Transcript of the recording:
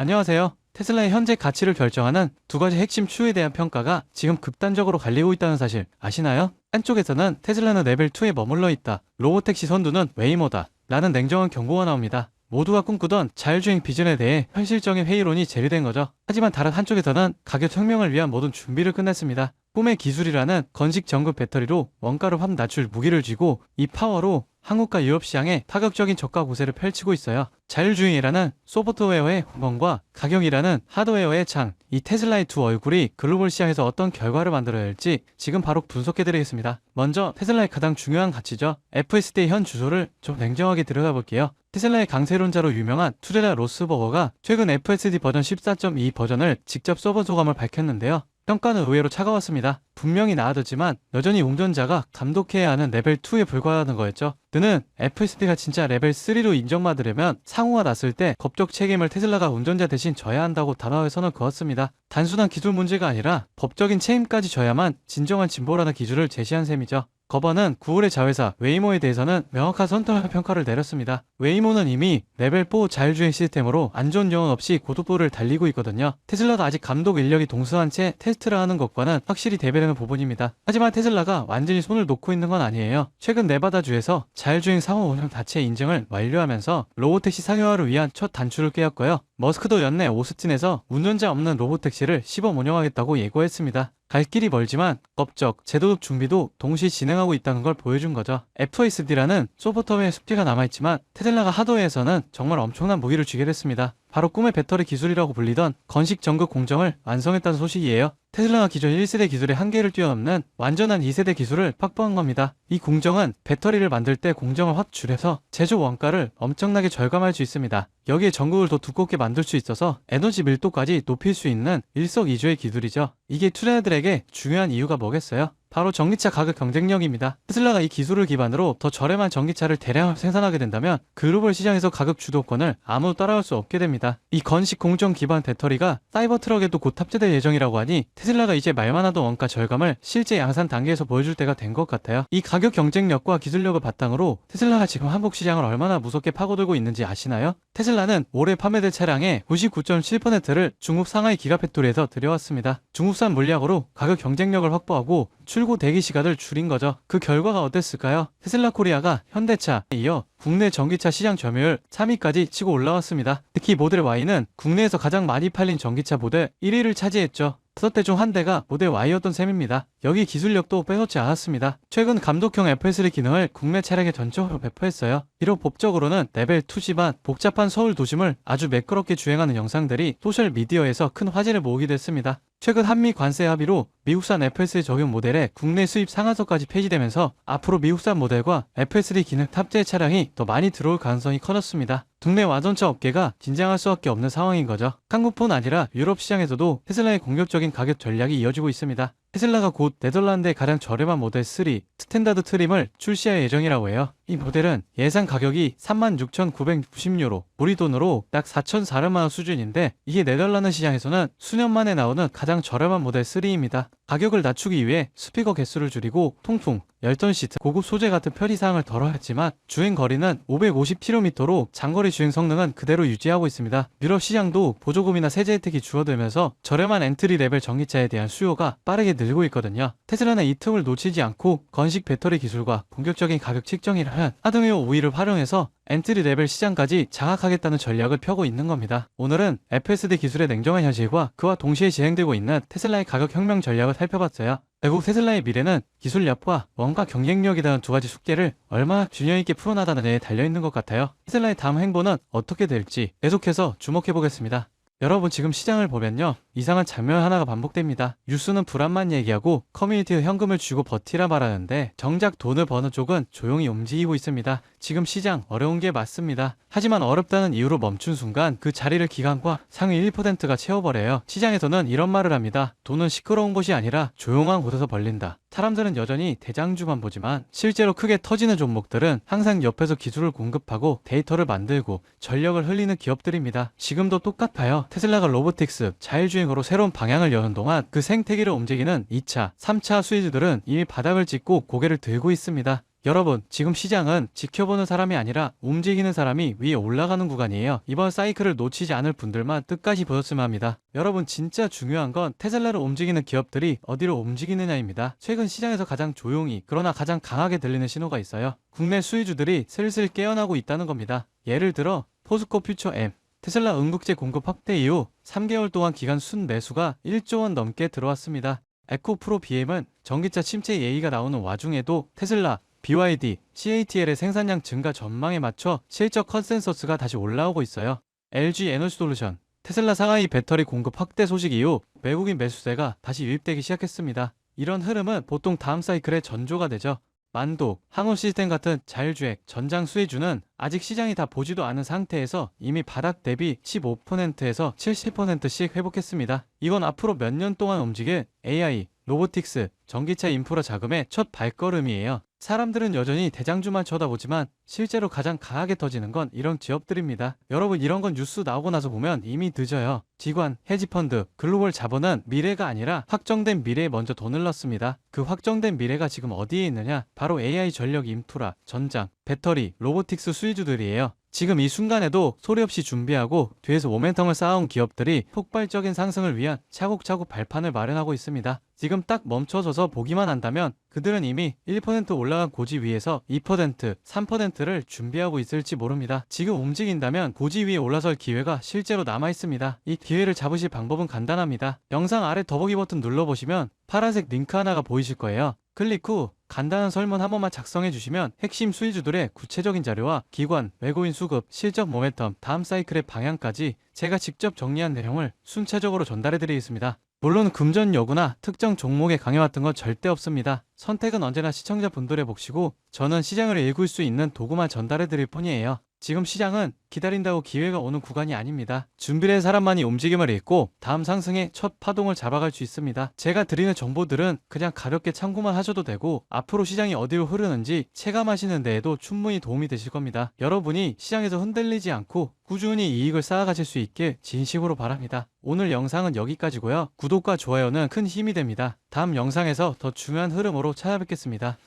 안녕하세요. 테슬라의 현재 가치를 결정하는 두 가지 핵심 추에 대한 평가가 지금 극단적으로 갈리고 있다는 사실 아시나요? 한쪽에서는 테슬라는 레벨 2에 머물러 있다. 로보택시 선두는 웨이모다. 라는 냉정한 경고가 나옵니다. 모두가 꿈꾸던 자율주행 비전에 대해 현실적인 회의론이 재리된 거죠. 하지만 다른 한쪽에서는 가격 혁명을 위한 모든 준비를 끝냈습니다. 꿈의 기술이라는 건식 전극 배터리로 원가를 확 낮출 무기를 쥐고 이 파워로 한국과 유럽 시장에 파격적인 저가 고세를 펼치고 있어요. 자율주행이라는 소프트웨어의 후광과 가격이라는 하드웨어의 창, 이 테슬라의 두 얼굴이 글로벌 시장에서 어떤 결과를 만들어야 할지 지금 바로 분석해드리겠습니다. 먼저 테슬라의 가장 중요한 가치죠. FSD의 현 주소를 좀 냉정하게 들여다볼게요. 테슬라의 강세론자로 유명한 투레라 로스버거가 최근 FSD 버전 14.2 버전을 직접 써본 소감을 밝혔는데요. 평가는 의외로 차가웠습니다. 분명히 나아졌지만 여전히 운전자가 감독해야 하는 레벨 2에 불과하다는 거였죠. 그는 FSD가 진짜 레벨 3로 인정받으려면 상호가 났을 때 법적 책임을 테슬라가 운전자 대신 져야 한다고 단호하게 선을 그었습니다. 단순한 기술 문제가 아니라 법적인 책임까지 져야만 진정한 진보라는 기준을 제시한 셈이죠. 거버는 구글의 자회사 웨이모에 대해서는 명확한 선택 평가를 내렸습니다. 웨이모는 이미 레벨 4 자율주행 시스템으로 안전 요원 없이 고속도로를 달리고 있거든요. 테슬라도 아직 감독 인력이 동수한 채 테스트를 하는 것과는 확실히 대비되는 부분입니다. 하지만 테슬라가 완전히 손을 놓고 있는 건 아니에요. 최근 네바다주에서 자율주행 상호 운영 자체 인증을 완료하면서 로보택시 상용화를 위한 첫 단추를 꿰었고요. 머스크도 연내 오스틴에서 운전자 없는 로보택시를 시범 운영하겠다고 예고했습니다. 갈 길이 멀지만 법적, 제도적 준비도 동시에 진행하고 있다는 걸 보여준 거죠. FSD라는 소프트웨어의 숙제가 남아있지만 테슬라가 하드웨어에서는 정말 엄청난 무기를 쥐게 됐습니다. 바로 꿈의 배터리 기술이라고 불리던 건식 전극 공정을 완성했다는 소식이에요. 테슬라가 기존 1세대 기술의 한계를 뛰어넘는 완전한 2세대 기술을 확보한 겁니다. 이 공정은 배터리를 만들 때 공정을 확 줄여서 제조 원가를 엄청나게 절감할 수 있습니다. 여기에 전극을 더 두껍게 만들 수 있어서 에너지 밀도까지 높일 수 있는 일석이조의 기술이죠. 이게 투자자들에게 중요한 이유가 뭐겠어요? 바로 전기차 가격 경쟁력입니다. 테슬라가 이 기술을 기반으로 더 저렴한 전기차를 대량 생산하게 된다면 글로벌 시장에서 가격 주도권을 아무도 따라갈 수 없게 됩니다. 이 건식 공정 기반 배터리가 사이버 트럭에도 곧 탑재될 예정이라고 하니 테슬라가 이제 말만 하던 원가 절감을 실제 양산 단계에서 보여줄 때가 된 것 같아요. 이 가격 경쟁력과 기술력을 바탕으로 테슬라가 지금 한국 시장을 얼마나 무섭게 파고들고 있는지 아시나요? 테슬라는 올해 판매될 차량의 99.7%를 중국 상하이 기가팩토리에서 들여왔습니다. 중국산 물량으로 가격 경쟁력을 확보하고 출고 대기 시간을 줄인 거죠. 그 결과가 어땠을까요? 테슬라 코리아가 현대차에 이어 국내 전기차 시장 점유율 3위까지 치고 올라왔습니다. 특히 모델 Y는 국내에서 가장 많이 팔린 전기차 모델 1위를 차지했죠. 5대 중 한 대가 모델 Y였던 셈입니다. 여기 기술력도 빼놓지 않았습니다. 최근 감독형 FSD 기능을 국내 차량에 전적으로 배포했어요. 비록 법적으로는 레벨 2지만 복잡한 서울 도심을 아주 매끄럽게 주행하는 영상들이 소셜미디어에서 큰 화제를 모으기도 했습니다. 최근 한미 관세 합의로 미국산 FSD 적용 모델의 국내 수입 상한선까지 폐지되면서 앞으로 미국산 모델과 FSD 기능 탑재 차량이 더 많이 들어올 가능성이 커졌습니다. 국내 와전차 업계가 긴장할 수밖에 없는 상황인 거죠. 한국뿐 아니라 유럽 시장에서도 테슬라의 공격적인 가격 전략이 이어지고 있습니다. 테슬라가 곧 네덜란드의 가장 저렴한 모델 3 스탠다드 트림을 출시할 예정이라고 해요. 이 모델은 예상 가격이 36,990유로, 우리 돈으로 약 4,400만원 수준인데 이게 네덜란드 시장에서는 수년 만에 나오는 가장 저렴한 모델 3입니다. 가격을 낮추기 위해 스피커 개수를 줄이고 통풍, 열선 시트, 고급 소재 같은 편의사항을 덜어했지만 주행 거리는 550km로 장거리 주행 성능은 그대로 유지하고 있습니다. 유럽 시장도 보조금이나 세제 혜택이 줄어들면서 저렴한 엔트리 레벨 전기차에 대한 수요가 빠르게 늘고 있거든요. 테슬라는 이 틈을 놓치지 않고 건식 배터리 기술과 본격적인 가격 측정이라는 하드웨어 우위를 활용해서 엔트리 레벨 시장까지 장악하겠다는 전략을 펴고 있는 겁니다. 오늘은 FSD 기술의 냉정한 현실과 그와 동시에 진행되고 있는 테슬라의 가격 혁명 전략을 살펴봤어요. 결국 테슬라의 미래는 기술력과 원가 경쟁력이라는 두 가지 숙제를 얼마나 균형 있게 풀어나가는 데에 달려있는 것 같아요. 테슬라의 다음 행보는 어떻게 될지 계속해서 주목해보겠습니다. 여러분 지금 시장을 보면요, 이상한 장면 하나가 반복됩니다. 뉴스는 불안만 얘기하고 커뮤니티에 현금을 주고 버티라 말하는데 정작 돈을 버는 쪽은 조용히 움직이고 있습니다. 지금 시장 어려운 게 맞습니다. 하지만 어렵다는 이유로 멈춘 순간 그 자리를 기관과 상위 1%가 채워버려요. 시장에서는 이런 말을 합니다. 돈은 시끄러운 곳이 아니라 조용한 곳에서 벌린다. 사람들은 여전히 대장주만 보지만 실제로 크게 터지는 종목들은 항상 옆에서 기술을 공급하고 데이터를 만들고 전력을 흘리는 기업들입니다. 지금도 똑같아요. 테슬라가 로보틱스, 자율주행으로 새로운 방향을 여는 동안 그 생태계를 움직이는 2차, 3차 수혜주들은 이미 바닥을 찍고 고개를 들고 있습니다. 여러분, 지금 시장은 지켜보는 사람이 아니라 움직이는 사람이 위에 올라가는 구간이에요. 이번 사이클을 놓치지 않을 분들만 끝까지 보셨으면 합니다. 여러분, 진짜 중요한 건 테슬라를 움직이는 기업들이 어디로 움직이느냐입니다. 최근 시장에서 가장 조용히 그러나 가장 강하게 들리는 신호가 있어요. 국내 수혜주들이 슬슬 깨어나고 있다는 겁니다. 예를 들어 포스코 퓨처 M, 테슬라 응급제 공급 확대 이후 3개월 동안 기간 순매수가 1조 원 넘게 들어왔습니다. 에코프로 BM은 전기차 침체 얘기가 나오는 와중에도 테슬라, BYD, CATL의 생산량 증가 전망에 맞춰 실적 컨센서스가 다시 올라오고 있어요. LG 에너지솔루션, 테슬라 상하이 배터리 공급 확대 소식 이후 외국인 매수세가 다시 유입되기 시작했습니다. 이런 흐름은 보통 다음 사이클의 전조가 되죠. 만도, 항우시스템 같은 자율주행, 전장 수혜주는 아직 시장이 다 보지도 않은 상태에서 이미 바닥 대비 15%에서 70%씩 회복했습니다. 이건 앞으로 몇 년 동안 움직일 AI, 로보틱스, 전기차 인프라 자금의 첫 발걸음이에요. 사람들은 여전히 대장주만 쳐다보지만 실제로 가장 강하게 터지는 건 이런 기업들입니다. 여러분, 이런 건 뉴스 나오고 나서 보면 이미 늦어요. 기관, 헤지펀드, 글로벌 자본은 미래가 아니라 확정된 미래에 먼저 돈을 넣습니다. 그 확정된 미래가 지금 어디에 있느냐? 바로 AI 전력 인프라, 전장, 배터리, 로보틱스 수혜주들이에요. 지금 이 순간에도 소리 없이 준비하고 뒤에서 모멘텀을 쌓아온 기업들이 폭발적인 상승을 위한 차곡차곡 발판을 마련하고 있습니다. 지금 딱 멈춰서서 보기만 한다면 그들은 이미 1% 올라간 고지 위에서 2%, 3%를 준비하고 있을지 모릅니다. 지금 움직인다면 고지 위에 올라설 기회가 실제로 남아 있습니다. 이 기회를 잡으실 방법은 간단합니다. 영상 아래 더보기 버튼 눌러보시면 파란색 링크 하나가 보이실 거예요. 클릭 후 간단한 설문 한 번만 작성해 주시면 핵심 수혜주들의 구체적인 자료와 기관, 외국인 수급, 실적 모멘텀, 다음 사이클의 방향까지 제가 직접 정리한 내용을 순차적으로 전달해 드리겠습니다. 물론 금전 여부나 특정 종목에 강해왔던 건 절대 없습니다. 선택은 언제나 시청자분들의 몫이고 저는 시장을 읽을 수 있는 도구만 전달해 드릴 뿐이에요. 지금 시장은 기다린다고 기회가 오는 구간이 아닙니다. 준비된 사람만이 움직임을 읽고 다음 상승의 첫 파동을 잡아갈 수 있습니다. 제가 드리는 정보들은 그냥 가볍게 참고만 하셔도 되고 앞으로 시장이 어디로 흐르는지 체감하시는 데에도 충분히 도움이 되실 겁니다. 여러분이 시장에서 흔들리지 않고 꾸준히 이익을 쌓아가실 수 있길 진심으로 바랍니다. 오늘 영상은 여기까지고요. 구독과 좋아요는 큰 힘이 됩니다. 다음 영상에서 더 중요한 흐름으로 찾아뵙겠습니다.